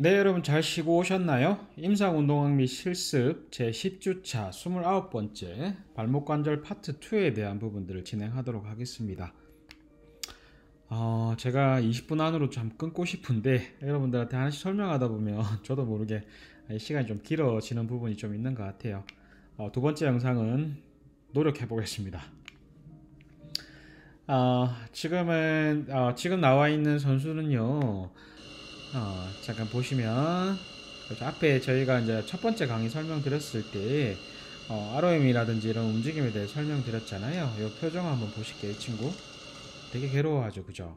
네, 여러분 잘 쉬고 오셨나요? 임상운동학 및 실습 제10주차 29번째 발목관절 파트 2에 대한 부분들을 진행하도록 하겠습니다. 제가 20분 안으로 좀 끊고 싶은데 여러분들한테 하나씩 설명하다 보면 저도 모르게 시간이 좀 길어지는 부분이 좀 있는 것 같아요. 두 번째 영상은 노력해 보겠습니다. 지금 나와 있는 선수는요. 잠깐 보시면 그렇죠. 앞에 저희가 이제 첫 번째 강의 설명드렸을 때 ROM이라든지 이런 움직임에 대해 설명드렸잖아요. 이 표정 한번 보실게요. 이 친구 되게 괴로워하죠, 그죠?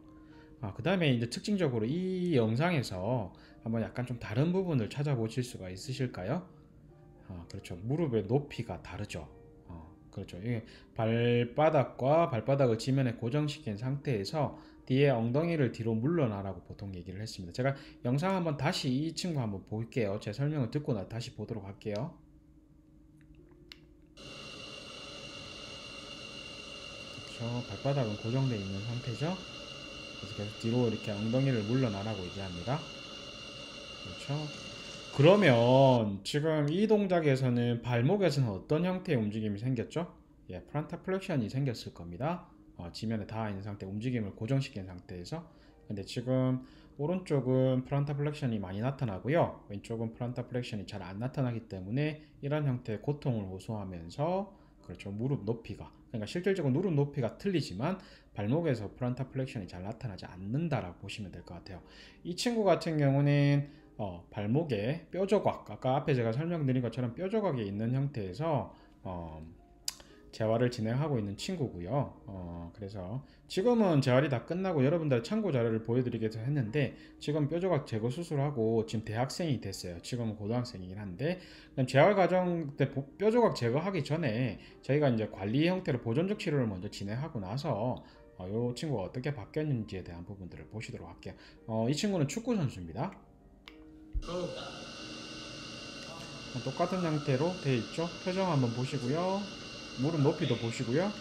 그 다음에 이제 특징적으로 이 영상에서 한번 약간 좀 다른 부분을 찾아보실 수가 있으실까요? 그렇죠. 무릎의 높이가 다르죠. 그렇죠. 이게 발바닥과 발바닥을 지면에 고정시킨 상태에서 뒤에 엉덩이를 뒤로 물러나라고 보통 얘기를 했습니다. 제가 영상 한번 다시 이 친구 한번 볼게요. 제 설명을 듣고 나 다시 보도록 할게요. 그렇죠. 발바닥은 고정되어 있는 상태죠. 그래서 계속 뒤로 이렇게 엉덩이를 물러나라고 얘기합니다. 그렇죠. 그러면 지금 이 동작에서는 발목에서는 어떤 형태의 움직임이 생겼죠? 예, 프란타 플렉션이 생겼을 겁니다. 지면에 닿아 있는 상태, 움직임을 고정시킨 상태에서. 근데 지금 오른쪽은 프란타 플렉션이 많이 나타나고요. 왼쪽은 프란타 플렉션이 잘 안 나타나기 때문에 이런 형태의 고통을 호소하면서 그렇죠. 무릎 높이가 그러니까 실질적으로 무릎 높이가 틀리지만 발목에서 프란타 플렉션이 잘 나타나지 않는다라고 보시면 될 것 같아요. 이 친구 같은 경우는 발목에 뼈 조각, 아까 앞에 제가 설명드린 것처럼 뼈 조각이 있는 형태에서 재활을 진행하고 있는 친구고요. 그래서 지금은 재활이 다 끝나고 여러분들 참고 자료를 보여드리기 위해서 했는데 지금 뼈 조각 제거 수술하고 지금 대학생이 됐어요. 지금은 고등학생이긴 한데 재활 과정 때 뼈 조각 제거하기 전에 저희가 이제 관리 형태로 보존적 치료를 먼저 진행하고 나서 이 친구가 어떻게 바뀌었는지에 대한 부분들을 보시도록 할게요. 이 친구는 축구 선수입니다. 똑같은 형태로 되어 있죠. 표정 한번 보시고요. 무릎 높이도 보시고요.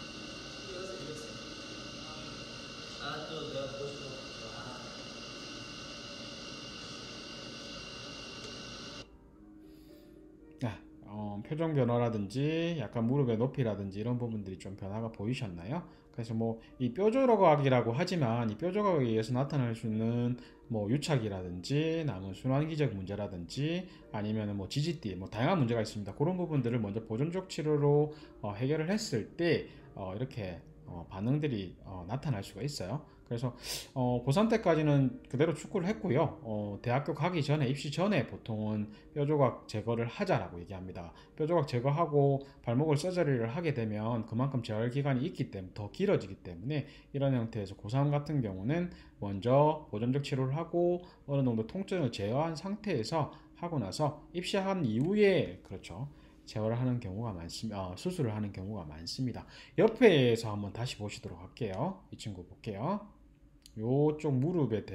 표정 변화라든지 약간 무릎의 높이라든지 이런 부분들이 좀 변화가 보이셨나요? 그래서 뭐 이 뼈조각이라고 하지만 이 뼈조각에 의해서 나타날 수 있는 뭐 유착이라든지 남은 순환기적 문제라든지 아니면 뭐 지지띠 뭐 다양한 문제가 있습니다. 그런 부분들을 먼저 보존적 치료로 해결을 했을 때 이렇게 반응들이 나타날 수가 있어요. 그래서 고3 때까지는 그대로 축구를 했고요. 대학교 가기 전에 입시 전에 보통은 뼈조각 제거를 하자라고 얘기합니다. 뼈조각 제거하고 발목을 서저리를 하게 되면 그만큼 재활 기간이 있기 때문에 더 길어지기 때문에 이런 형태에서 고3 같은 경우는 먼저 보존적 치료를 하고 어느 정도 통증을 제어한 상태에서 하고 나서 입시한 이후에 그렇죠. 재활을 하는 경우가 많습니다. 수술을 하는 경우가 많습니다. 옆에서 한번 다시 보시도록 할게요. 이 친구 볼게요. 요쪽 무릎에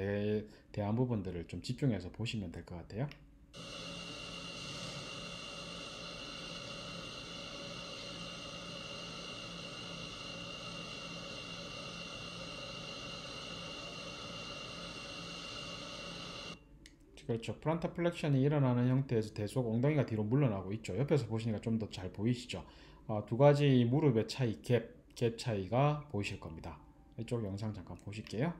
대한 부분들을 좀 집중해서 보시면 될 것 같아요. 그렇죠. 프란타 플렉션이 일어나는 형태에서 대속 엉덩이가 뒤로 물러나고 있죠. 옆에서 보시니까 좀 더 잘 보이시죠. 두 가지 무릎의 차이, 갭 차이가 보이실 겁니다. 이쪽 영상 잠깐 보실게요.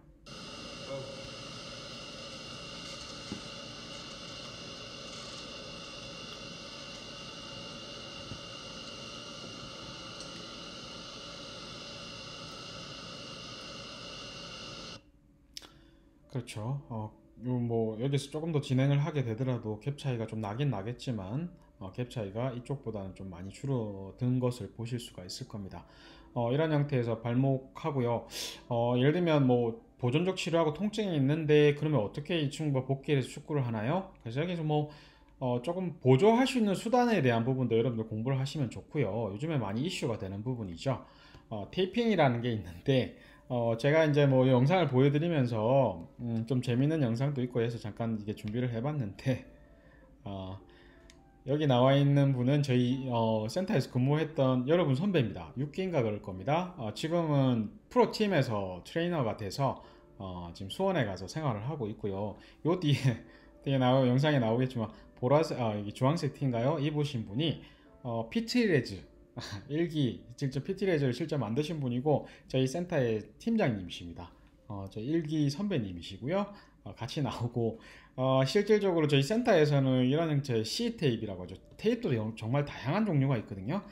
그렇죠. 뭐 여기서 조금 더 진행을 하게 되더라도 갭 차이가 좀 나긴 나겠지만 갭 차이가 이쪽보다는 좀 많이 줄어든 것을 보실 수가 있을 겁니다. 이런 형태에서 발목하고요. 예를 들면 뭐 보존적 치료하고 통증이 있는데 그러면 어떻게 이 친구가 복귀해서 축구를 하나요? 그래서 여기서 뭐 조금 보조할 수 있는 수단에 대한 부분도 여러분들 공부를 하시면 좋고요. 요즘에 많이 이슈가 되는 부분이죠. 테이핑이라는 게 있는데 제가 이제 뭐 영상을 보여드리면서 좀 재밌는 영상도 있고 해서 잠깐 이게 준비를 해봤는데 어, 여기 나와 있는 분은 저희 센터에서 근무했던 여러분 선배입니다. 6기인가 그럴 겁니다. 지금은 프로팀에서 트레이너가 돼서 지금 수원에 가서 생활을 하고 있고요. 요 뒤에 영상에 나오겠지만 보라색, 이게 주황색 티인가요? 입으신 분이 피트레즈 일기 직접 피트레즈를 실제 만드신 분이고 저희 센터의 팀장님이십니다. 저희 일기 선배님이시고요. 같이 나오고 실질적으로 저희 센터에서는 이런 형태의 C 테이프라고 하죠. 테이프도 정말 다양한 종류가 있거든요.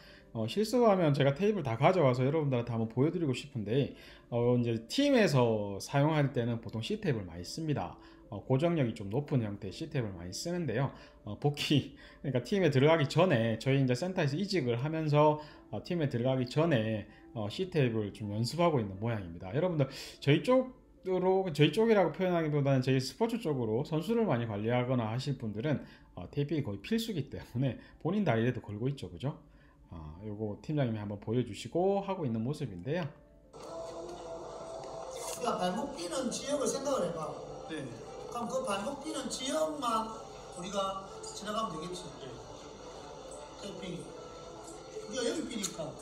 실수하면 제가 테이프를 다 가져와서 여러분들한테 한번 보여드리고 싶은데 이제 팀에서 사용할 때는 보통 C 테이프를 많이 씁니다. 고정력이 좀 높은 형태의 C 테이프를 많이 쓰는데요. 그러니까 팀에 들어가기 전에 저희 이제 센터에서 이직을 하면서 팀에 들어가기 전에 C 테이프를 좀 연습하고 있는 모양입니다. 여러분들 저희 쪽이라고 표현하기보다는 저희 스포츠 쪽으로 선수를 많이 관리하거나 하실 분들은 테이핑이 거의 필수기 때문에 본인 다리에도 걸고 있죠, 그죠? 요거 팀장님이 한번 보여주시고 하고 있는 모습인데요. 야, 발목 뛰는 지역을 생각을 해봐. 네. 그럼 그 발목 뛰는 지역만 우리가 지나가면 되겠지. 테이핑이. 우리가 여기 뛰니까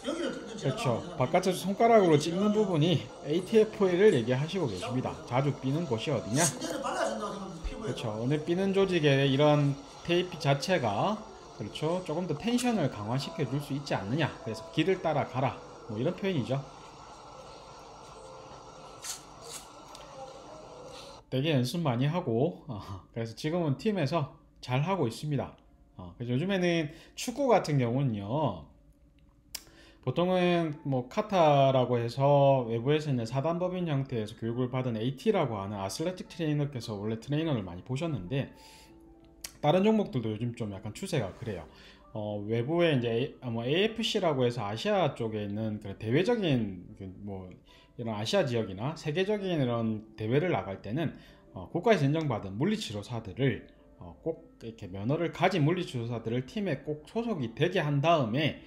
여기를 뚫고 지나가면 그렇죠. 되잖아. 바깥에서 손가락으로 찍는 부분이 ATF를 얘기하시고 계십니다. 자주 삐는 곳이 어디냐? 신전을 발라준다고 생각하면 피부에. 그렇죠. 어느 삐는 조직의 이런 테이프 자체가 그렇죠. 조금 더 텐션을 강화시켜 줄 수 있지 않느냐. 그래서 길을 따라 가라. 뭐 이런 표현이죠. 되게 연습 많이 하고 그래서 지금은 팀에서 잘 하고 있습니다. 그래서 요즘에는 축구 같은 경우는요. 보통은 뭐 카타라고 해서 외부에서 있는 사단법인 형태에서 교육을 받은 AT라고 하는 아슬레틱 트레이너께서 원래 트레이너를 많이 보셨는데 다른 종목들도 요즘 좀 약간 추세가 그래요. 외부에 이제 AFC라고 해서 아시아 쪽에 있는 그런 대외적인 뭐 이런 아시아 지역이나 세계적인 이런 대회를 나갈 때는 국가에서 인정받은 물리치료사들을 꼭 이렇게 면허를 가진 물리치료사들을 팀에 꼭 소속이 되게 한 다음에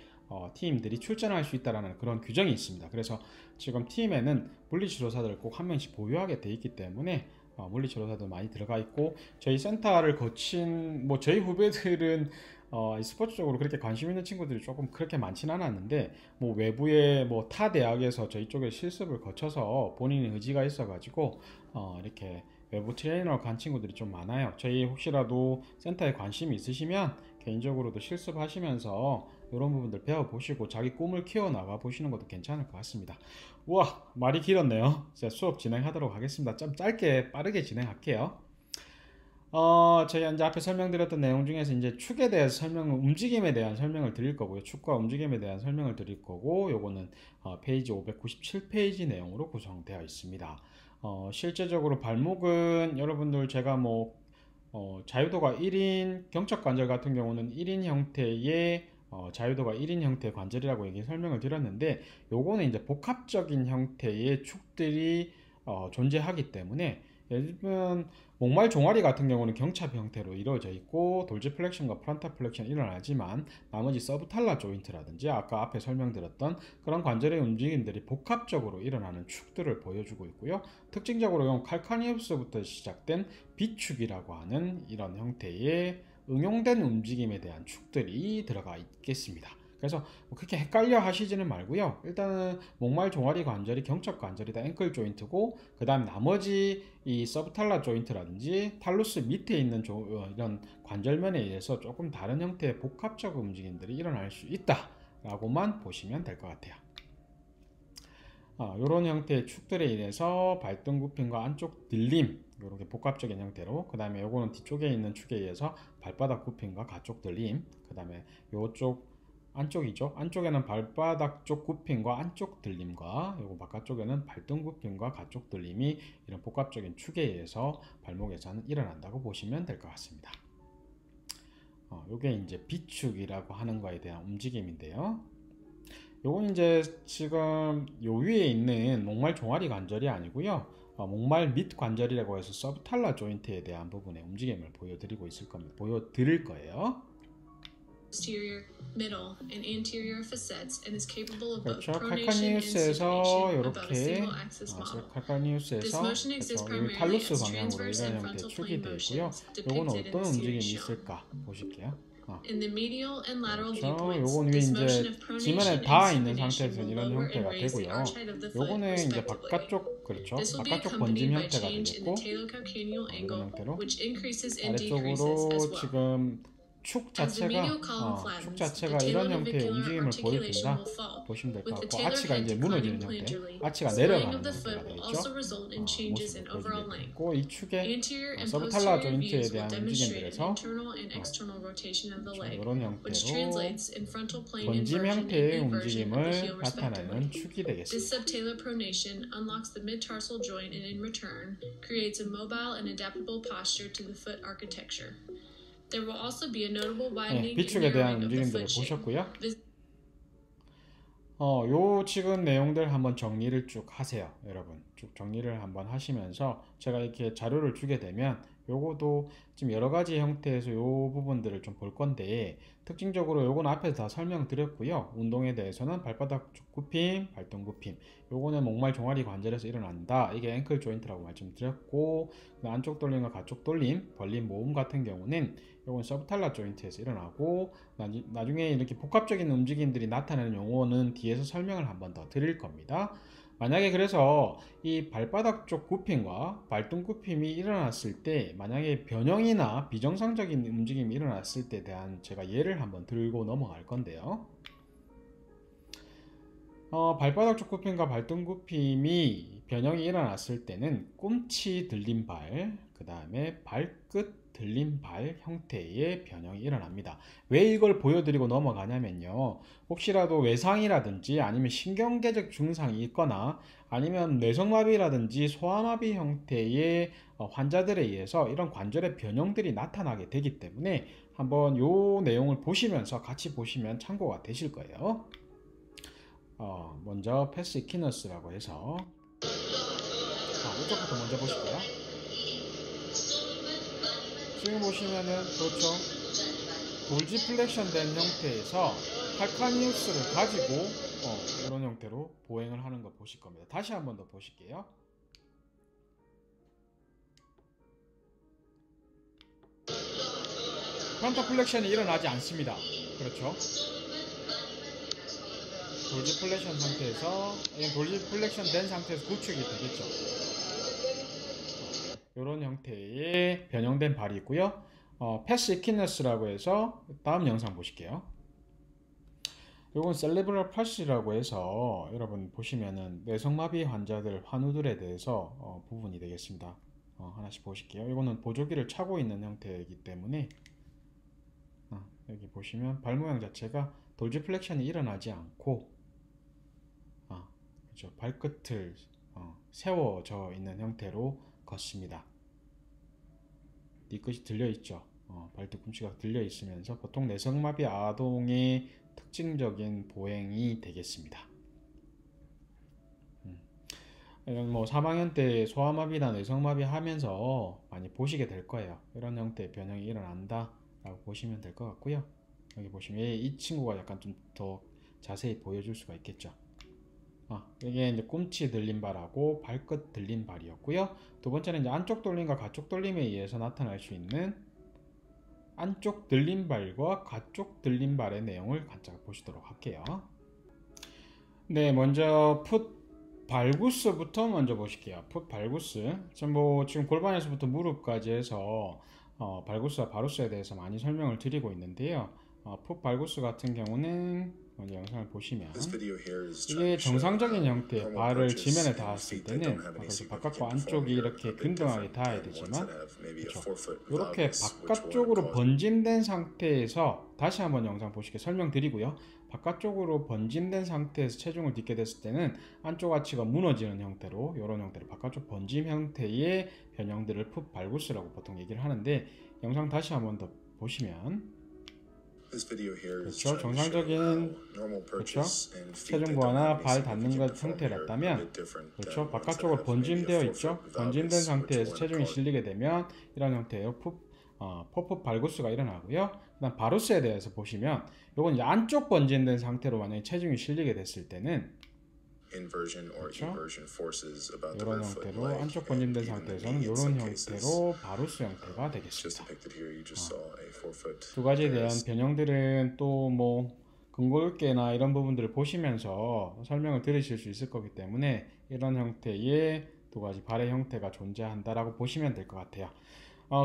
팀들이 출전할 수 있다라는 그런 규정이 있습니다. 그래서 지금 팀에는 물리치료사들을 꼭 한 명씩 보유하게 돼 있기 때문에 물리치료사들 많이 들어가 있고 저희 센터를 거친 뭐 저희 후배들은 스포츠 쪽으로 그렇게 관심 있는 친구들이 조금 그렇게 많지는 않았는데 뭐 외부의 뭐 타 대학에서 저희 쪽에 실습을 거쳐서 본인의 의지가 있어가지고 이렇게 외부 트레이너로 간 친구들이 좀 많아요. 저희 혹시라도 센터에 관심이 있으시면 개인적으로도 실습하시면서 이런 부분들 배워보시고 자기 꿈을 키워나가 보시는 것도 괜찮을 것 같습니다. 우와, 말이 길었네요. 이제 수업 진행하도록 하겠습니다. 좀 짧게 빠르게 진행할게요. 제가 이제 앞에 설명드렸던 내용 중에서 이제 축에 대해서 움직임에 대한 설명을 드릴 거고요. 축과 움직임에 대한 설명을 드릴 거고, 요거는 페이지 597페이지 내용으로 구성되어 있습니다. 실제적으로 발목은 여러분들 제가 뭐 자유도가 1인 경척관절 같은 경우는 1인 형태의 자유도가 1인 형태의 관절이라고 설명을 드렸는데 요거는 이제 복합적인 형태의 축들이 존재하기 때문에 예를 들면 목말 종아리 같은 경우는 경찹 형태로 이루어져 있고 돌지 플렉션과 프론탈 플렉션이 일어나지만 나머지 서브탈라 조인트라든지 아까 앞에 설명드렸던 그런 관절의 움직임들이 복합적으로 일어나는 축들을 보여주고 있고요. 특징적으로 칼카니우스부터 시작된 비축이라고 하는 이런 형태의 응용된 움직임에 대한 축들이 들어가 있겠습니다. 그래서 뭐 그렇게 헷갈려 하시지는 말고요. 일단은 목말 종아리 관절이 경첩 관절이다 앵클 조인트고 그 다음 나머지 이 서브탈라 조인트라든지 탈루스 밑에 있는 이런 관절면에 의해서 조금 다른 형태의 복합적 움직임들이 일어날 수 있다 라고만 보시면 될 것 같아요. 이런 형태의 축들에 의해서 발등 굽힘과 안쪽 들림 이렇게 복합적인 형태로 그 다음에 요거는 뒤쪽에 있는 축에 의해서 발바닥 굽힘과 가쪽 들림 그 다음에 요쪽 안쪽이죠. 안쪽에는 발바닥 쪽 굽힘과 안쪽 들림과 요거 바깥쪽에는 발등 굽힘과 가쪽 들림이 이런 복합적인 축에 의해서 발목에서는 일어난다고 보시면 될 것 같습니다. 요게 이제 비축이라고 하는 거에 대한 움직임인데요. 요건 이제 지금 요 위에 있는 목말 종아리 관절이 아니고요. 목말 밑 관절이라고 해서 서브탈라 조인트에 대한 부분의 움직임을 보여드릴 거예요. Posterior, middle, and anterior facets and is capable of both 그렇죠. pronation and 칼카니우스에서 supination above a 이렇게 single axis model. This 칼카니우스에서 motion exists 여기 primarily 탈루스 as 방향으로 transverse 이런 and 형태의 frontal 축이 plane 되어 있고요. motions 요건 depicted in 어떤 the 움직임이 series shown. 있을까 보실게요. In the medial and lateral 그렇죠. viewpoints, 요건 위에 this 이제 motion of pronation 지면에 and 닿아 있는 supination 상태에서 will 이런 lower and 형태가 raise the 되고요. arch height of the foot, 요거는 이제 respectively. 바깥쪽, 그렇죠. This will be 바깥쪽 번짐 accompanied by 형태가 change in 되겠고, the talocalcaneal 이런 angle, 형태로 which increases and decreases as 아래쪽으로 well. 지금 축 As the medial 자체가 column 축 flattens, 자체가 the 이런 형태의 talonavicular 움직임을 articulation 보여준다. will fall, 보시면 될 것 with the 같고, talar 아치가 head 이제 declining 무너지는 형태, plantarly. 아치가 Swelling 내려가는 of the 형태가 foot will 되겠죠. also result in changes in 모습을 overall 보여주게 length. 되고, 이 축의 Anterior and 서브탈라 posterior 조인트에 views will 대한 demonstrate an 움직임들에서 internal and external rotation of the leg, 이런 which 형태로 translates in frontal plane 번짐 inversion and 형태의 eversion of the heel 움직임을 respectively. 나타내는 축이 This 되겠습니다. subtalar pronation unlocks the mid-tarsal joint and in return creates a mobile and adaptable posture to the foot architecture. There will also be a notable widening and 비축에 대한 narrowing of the 움직임들을 foot shape. 보셨고요. 요 지금 내용들 한번 정리를 쭉 하세요. 여러분 쭉 정리를 한번 하시면서 제가 이렇게 자료를 주게 되면 요거도 지금 여러 가지 형태에서 요 부분들을 좀 볼 건데, 특징적으로 요건 앞에서 다 설명드렸고요. 운동에 대해서는 발바닥 굽힘, 발등 굽힘, 요거는 목말 종아리 관절에서 일어난다. 이게 앵클 조인트라고 말씀드렸고, 안쪽 돌림과 가쪽 돌림, 벌림 모음 같은 경우는 요건 서브탈라 조인트에서 일어나고, 나중에 이렇게 복합적인 움직임들이 나타나는 용어는 뒤에서 설명을 한 번 더 드릴 겁니다. 만약에 그래서 이 발바닥 쪽 굽힘과 발등 굽힘이 일어났을 때, 만약에 변형이나 비정상적인 움직임이 일어났을 때에 대한 제가 예를 한번 들고 넘어갈 건데요. 발바닥 쪽 굽힘과 발등 굽힘이 변형이 일어났을 때는 꿈치 들린 발, 그 다음에 발끝 들린 발 형태의 변형이 일어납니다. 왜 이걸 보여드리고 넘어가냐면요, 혹시라도 외상이라든지 아니면 신경계적 증상이 있거나 아니면 뇌성마비라든지 소아마비 형태의 환자들에 의해서 이런 관절의 변형들이 나타나게 되기 때문에 한번 요 내용을 보시면서 같이 보시면 참고가 되실 거예요. 먼저 패스 이퀴너스라고 해서 이쪽부터 먼저 보실게요. 지금 보시면은 그렇죠, 돌지플렉션 된 형태에서 칼카니우스를 가지고 이런 형태로 보행을 하는 거 보실 겁니다. 다시 한번 더 보실게요. 프론터 플렉션이 일어나지 않습니다. 그렇죠, 돌지 플렉션 상태에서, 돌지 플렉션 된 상태에서 구축이 되겠죠. 이런 형태의 변형된 발이 있고요. 패스 이퀴너스라고 해서 다음 영상 보실게요. 요건 셀레브럴 팔시라고 해서 여러분 보시면은 뇌성마비 환자들 환우들에 대해서 부분이 되겠습니다. 하나씩 보실게요. 이거는 보조기를 차고 있는 형태이기 때문에 여기 보시면 발 모양 자체가 돌지 플렉션이 일어나지 않고 그렇죠, 발끝을 세워져 있는 형태로 걷습니다. 뒤끝이 들려있죠. 발뒤꿈치가 들려있으면서 보통 뇌성마비 아동의 특징적인 보행이 되겠습니다. 이건 뭐 3학년 때 소아마비나 뇌성마비 하면서 많이 보시게 될 거예요. 이런 형태의 변형이 일어난다 라고 보시면 될 것 같고요. 여기 보시면 이 친구가 약간 좀 더 자세히 보여줄 수가 있겠죠. 이게 이제 꿈치 들린 발하고 발끝 들린 발이었고요. 두 번째는 이제 안쪽 돌림과 가쪽 돌림에 의해서 나타날 수 있는 안쪽 들린 발과 가쪽 들린 발의 내용을 간략 보시도록 할게요. 네, 먼저 풋 발구스부터 먼저 보실게요. 풋 발구스. 지금 골반에서부터 무릎까지 해서 발구스와 바루스에 대해서 많이 설명을 드리고 있는데요. 풋 발구스 같은 경우는 먼저 영상을 보시면 이게 정상적인 형태의 발을 지면에 닿았을 때는 그래서 바깥과 안쪽이 이렇게 균등하게 닿아야 되지만, 그렇죠, 이렇게 바깥쪽으로 번짐된 상태에서, 다시 한번 영상 보시게 설명드리고요, 바깥쪽으로 번짐된 상태에서 체중을 딛게 됐을 때는 안쪽 하치가 무너지는 형태로, 이런 형태로 바깥쪽 번짐 형태의 변형들을 풋 발구스라고 보통 얘기를 하는데, 영상 다시 한번 더 보시면 그렇죠, 정상적인 그렇죠, 체중 부하나 발 닿는 것 상태였다면, 그렇죠, 바깥쪽으로 번짐되어 있죠. 번짐된 상태에서 체중이 실리게 되면 이런 형태의 퍼풋 발구스가 일어나고요. 그다음 바루스에 대해서 보시면, 이건 안쪽 번짐된 상태로 만약에 체중이 실리게 됐을 때는 inversion or 그렇죠? eversion forces about the 이런 rib foot and 형태로 leg, 안쪽 and 번짐된 even the 상태에서는 knee in 이런 some cases. 형태로 바루스 형태가 Just 되겠습니다. depicted here, you just saw a forefoot 두 가지에 대한 varus. 변형들은 또 뭐 근골격계나 이런 부분들을 보시면서 설명을 들으실 수 있을 거기 때문에 이런 형태의 두 가지 발의 형태가 존재한다라고 보시면 될 것 같아요.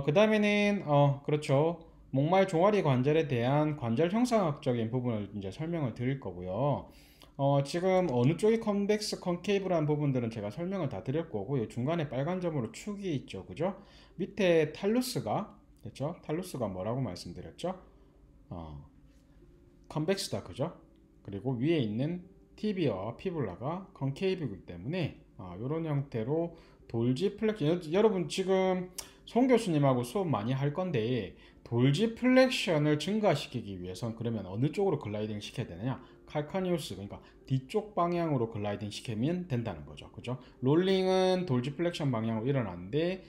그 다음에는 그렇죠. 목말 종아리 관절에 대한 관절 형상학적인 부분을 이제 설명을 드릴 거고요. 지금 어느 쪽이 컨벡스, 컨케이브라는 부분들은 제가 설명을 다 드릴 거고, 이 중간에 빨간 점으로 축이 있죠, 그죠? 밑에 탈루스가, 그렇죠? 탈루스가 뭐라고 말씀드렸죠? 컨벡스다, 그죠? 그리고 위에 있는 티비아와 피블라가 컨케이브이기 때문에 이런 형태로 돌지 플렉션, 여러분 지금 송 교수님하고 수업 많이 할 건데 돌지 플렉션을 증가시키기 위해선 그러면 어느 쪽으로 글라이딩 시켜야 되느냐? 칼카니우스, 그러니까 뒤쪽 방향으로 글라이딩 시키면 된다는 거죠, 그죠? 롤링은 돌지 플렉션 방향으로 일어나는데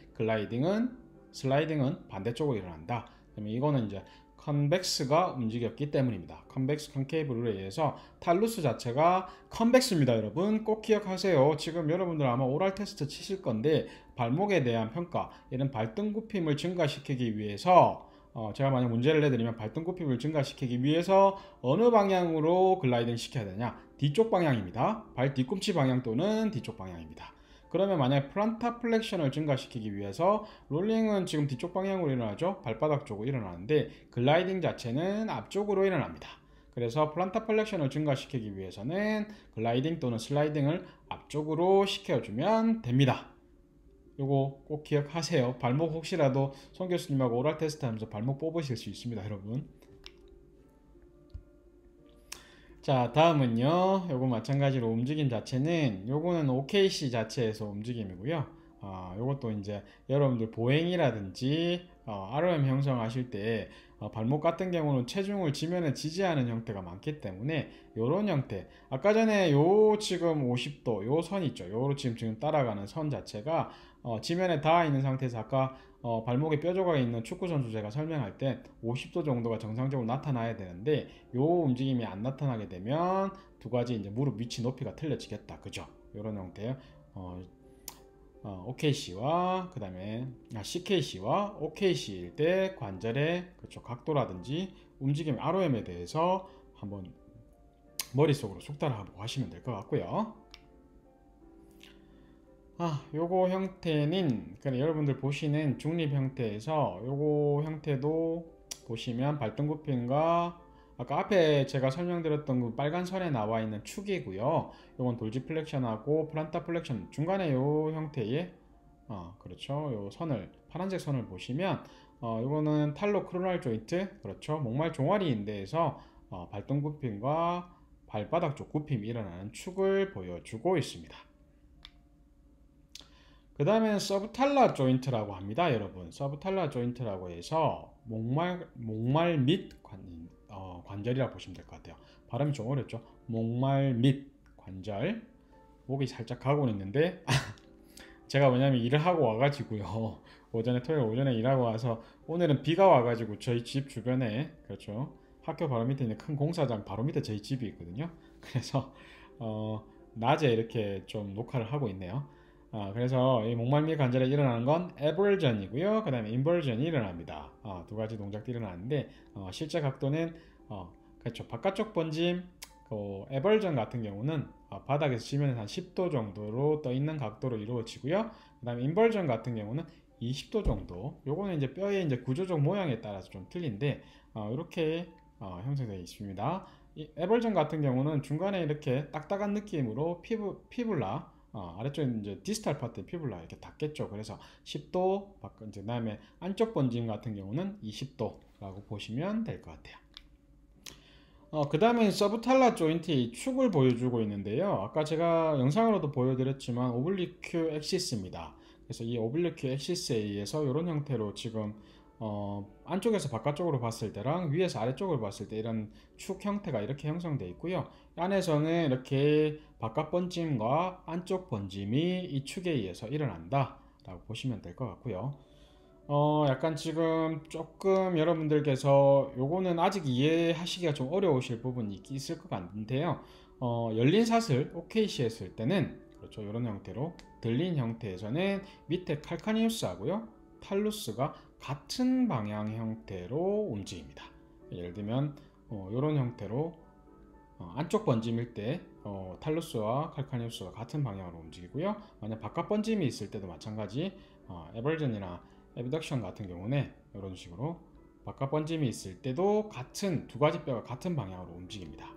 슬라이딩은 반대쪽으로 일어난다. 그러면 이거는 이제 컨벡스가 움직였기 때문입니다. 컨벡스 컨케이브로 의해서 탈루스 자체가 컨벡스입니다. 여러분 꼭 기억하세요. 지금 여러분들 아마 오랄 테스트 치실 건데 발목에 대한 평가, 이런 발등 굽힘을 증가시키기 위해서 제가 만약 문제를 내드리면 발등 굽힘을 증가시키기 위해서 어느 방향으로 글라이딩 시켜야 되냐? 뒤쪽 방향입니다. 발 뒤꿈치 방향 또는 뒤쪽 방향입니다. 그러면 만약 플란타 플렉션을 증가시키기 위해서 롤링은 지금 뒤쪽 방향으로 일어나죠. 발바닥 쪽으로 일어나는데 글라이딩 자체는 앞쪽으로 일어납니다. 그래서 플란타 플렉션을 증가시키기 위해서는 글라이딩 또는 슬라이딩을 앞쪽으로 시켜주면 됩니다. 요거 꼭 기억하세요. 발목 혹시라도 송 교수님하고 오랄 테스트 하면서 발목 뽑으실 수 있습니다, 여러분. 자, 다음은요. 요거 마찬가지로 움직임 자체는 요거는 OKC 자체에서 움직임이고요. 요것도 이제 여러분들 보행이라든지 ROM 형성하실 때 발목 같은 경우는 체중을 지면에 지지하는 형태가 많기 때문에 요런 형태, 아까 전에 요 지금 50도 요 선 있죠. 요로 지금 따라가는 선 자체가 지면에 닿아 있는 상태에서 아까 발목에 뼈 조각이 있는 축구 선수 제가 설명할 때 50도 정도가 정상적으로 나타나야 되는데 요 움직임이 안 나타나게 되면 두 가지 이제 무릎 위치 높이가 틀려지겠다, 그죠? 요런 형태의 OKC와 그 다음에 CKC와 OKC일 때 관절의 그쪽 각도라든지 움직임 ROM에 대해서 한번 머릿속으로 숙달하고 하시면 될 것 같고요. 요거 형태는 그래 여러분들 보시는 중립 형태에서 요거 형태도 보시면 발등 굽힘과 아까 앞에 제가 설명드렸던 그 빨간 선에 나와 있는 축이고요. 요건 돌지 플렉션하고 플란타 플렉션 중간에 요 형태의 그렇죠. 요 선을 파란색 선을 보시면 요거는 탈로 크루날 조인트, 그렇죠. 목말 종아리인데에서 발등 굽힘과 발바닥 쪽 굽힘이 일어나는 축을 보여주고 있습니다. 그 다음에는 서브탈라 조인트라고 합니다, 여러분. 서브탈라 조인트라고 해서 목말 및 관절이라고 보시면 될 것 같아요. 발음이 좀 어렵죠. 목말 및 관절. 목이 살짝 가고 있는데 제가 왜냐면 일을 하고 와가지고요. 토요일 오전에 일하고 와서 오늘은 비가 와가지고 저희 집 주변에, 그렇죠, 학교 바로 밑에 있는 큰 공사장 바로 밑에 저희 집이 있거든요. 그래서 낮에 이렇게 좀 녹화를 하고 있네요. 그래서 이 목말 및 관절에 일어나는 건 에버전이고요. 그 다음에 인버전이 일어납니다. 두 가지 동작들이 일어나는데 실제 각도는 그렇죠. 바깥쪽 번짐, 에버전 같은 경우는 바닥에서 지면에서 한 10도 정도로 떠 있는 각도로 이루어지고요. 그 다음에 인버전 같은 경우는 20도 정도. 요거는 이제 뼈의 이제 구조적 모양에 따라서 좀 틀린데 이렇게 형성되어 있습니다. 이 에버전 같은 경우는 중간에 이렇게 딱딱한 느낌으로 피블라 아래쪽에 이제 디스탈 파트 피블라 이렇게 닿겠죠. 그래서 10도, 이제 그다음에 안쪽 번짐 같은 경우는 20도라고 보시면 될 것 같아요. 그 다음에 서브탈라 조인트의 축을 보여주고 있는데요. 아까 제가 영상으로도 보여드렸지만 오블리큐 엑시스입니다. 그래서 이 오블리큐 엑시스에 의해서 이런 형태로 지금 안쪽에서 바깥쪽으로 봤을 때랑 위에서 아래쪽으로 봤을 때 이런 축 형태가 이렇게 형성되어 있고요. 안에서는 이렇게 바깥 번짐과 안쪽 번짐이 이 축에 의해서 일어난다 라고 보시면 될 것 같고요. 약간 지금 조금 여러분들께서 요거는 아직 이해하시기가 좀 어려우실 부분이 있을 것 같은데요. 열린 샷을 OKC 했을 때는 그렇죠. 이런 형태로 들린 형태에서는 밑에 칼카니우스하고요 탈루스가 같은 방향 형태로 움직입니다. 예를 들면 이런 형태로 안쪽 번짐일 때 탈루스와 칼카니우스가 같은 방향으로 움직이고요. 만약 바깥 번짐이 있을 때도 마찬가지 에벌전이나 에비덕션 같은 경우는 이런 식으로 바깥 번짐이 있을 때도 같은 두 가지 뼈가 같은 방향으로 움직입니다.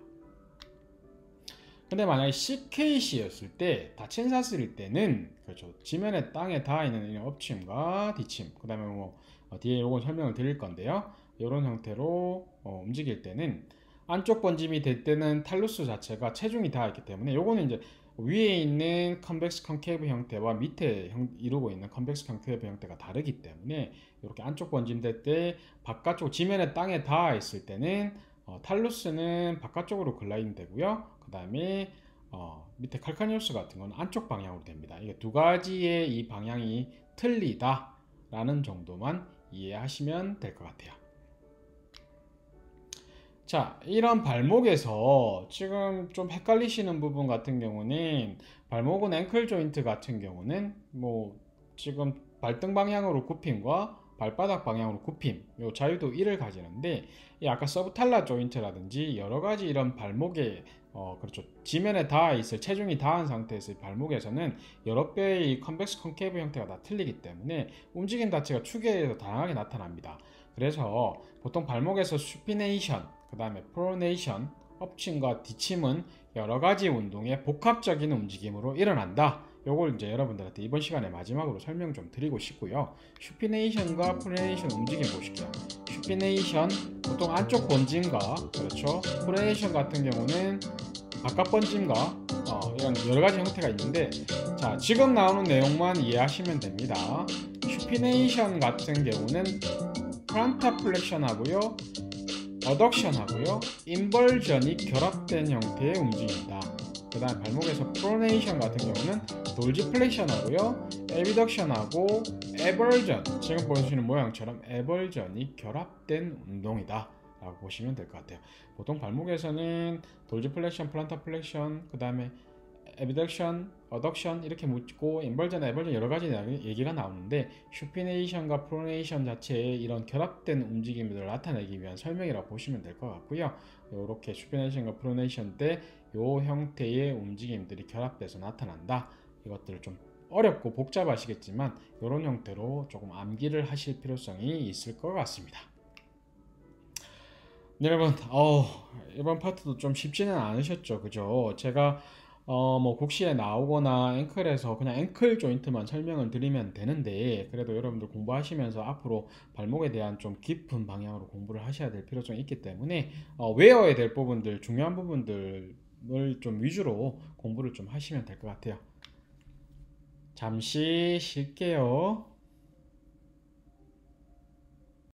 근데 만약에 CKC였을 때 닫힌 사슬일 때는 그렇죠. 지면에 땅에 닿아 있는 이 업침과 뒷침, 그 다음에 뒤에 요건 설명을 드릴 건데요. 이런 형태로 움직일 때는 안쪽 번짐이 될 때는 탈루스 자체가 체중이 닿아 있기 때문에 요거는 이제 위에 있는 컨벡스 컨케이브 형태와 밑에 이루고 있는 컨벡스 컨케이브 형태가 다르기 때문에 이렇게 안쪽 번짐 될 때 바깥쪽 지면에 땅에 닿아 있을 때는 탈루스는 바깥쪽으로 글라이딩 되고요. 그 다음에 밑에 칼카니우스 같은 건 안쪽 방향으로 됩니다. 이게 두 가지의 이 방향이 틀리다 라는 정도만 이해하시면 될 것 같아요. 자, 이런 발목에서 지금 좀 헷갈리시는 부분 같은 경우는 발목은 앵클 조인트 같은 경우는 뭐 지금 발등 방향으로 굽힘과 발바닥 방향으로 굽힘 요 자유도 1을 가지는데 이 아까 서브탈라 조인트라든지 여러 가지 이런 발목에 그렇죠. 지면에 닿아 있을 체중이 닿은 상태에서 발목에서는 여러 뼈의 컨벡스 컨케이브 형태가 다 틀리기 때문에 움직임 자체가 축에서 다양하게 나타납니다. 그래서 보통 발목에서 슈피네이션, 그 다음에 프로네이션, 업침과 뒷침은 여러 가지 운동의 복합적인 움직임으로 일어난다. 요걸 이제 여러분들한테 이번 시간에 마지막으로 설명 좀 드리고 싶고요. 슈피네이션과 프로네이션 움직임 보실게요. 슈피네이션 보통 안쪽 번짐과 그렇죠. 프로네이션 같은 경우는 바깥 번짐과 이런 여러 가지 형태가 있는데 자 지금 나오는 내용만 이해하시면 됩니다. 슈피네이션 같은 경우는 프란타 플렉션 하고요. 어덕션 하고요. 인벌전이 결합된 형태의 움직임이다. 그 다음 발목에서 프로네이션 같은 경우는 돌지플렉션 하고요. 에비덕션 하고 에벌전 지금 보시는 모양처럼 에벌전이 결합된 운동이다 라고 보시면 될 것 같아요. 보통 발목에서는 돌지플렉션, 플란타 플렉션, 그 다음에 에비덕션, 어덕션 이렇게 묻고 인벌전, 에벌전 여러 가지 얘기가 나오는데 슈피네이션과 프로네이션 자체의 이런 결합된 움직임을 나타내기 위한 설명이라고 보시면 될 것 같고요. 이렇게 슈피네이션과 프로네이션 때 이 형태의 움직임들이 결합돼서 나타난다. 이것들을 좀 어렵고 복잡하시겠지만 이런 형태로 조금 암기를 하실 필요성이 있을 것 같습니다. 네, 여러분, 이번 파트도 좀 쉽지는 않으셨죠, 그죠? 제가 뭐 국시에 나오거나 앵클에서 그냥 앵클 조인트만 설명을 드리면 되는데 그래도 여러분들 공부하시면서 앞으로 발목에 대한 좀 깊은 방향으로 공부를 하셔야 될 필요성이 있기 때문에 외워야 될 부분들, 중요한 부분들을 좀 위주로 공부를 좀 하시면 될 것 같아요. 잠시 쉴게요.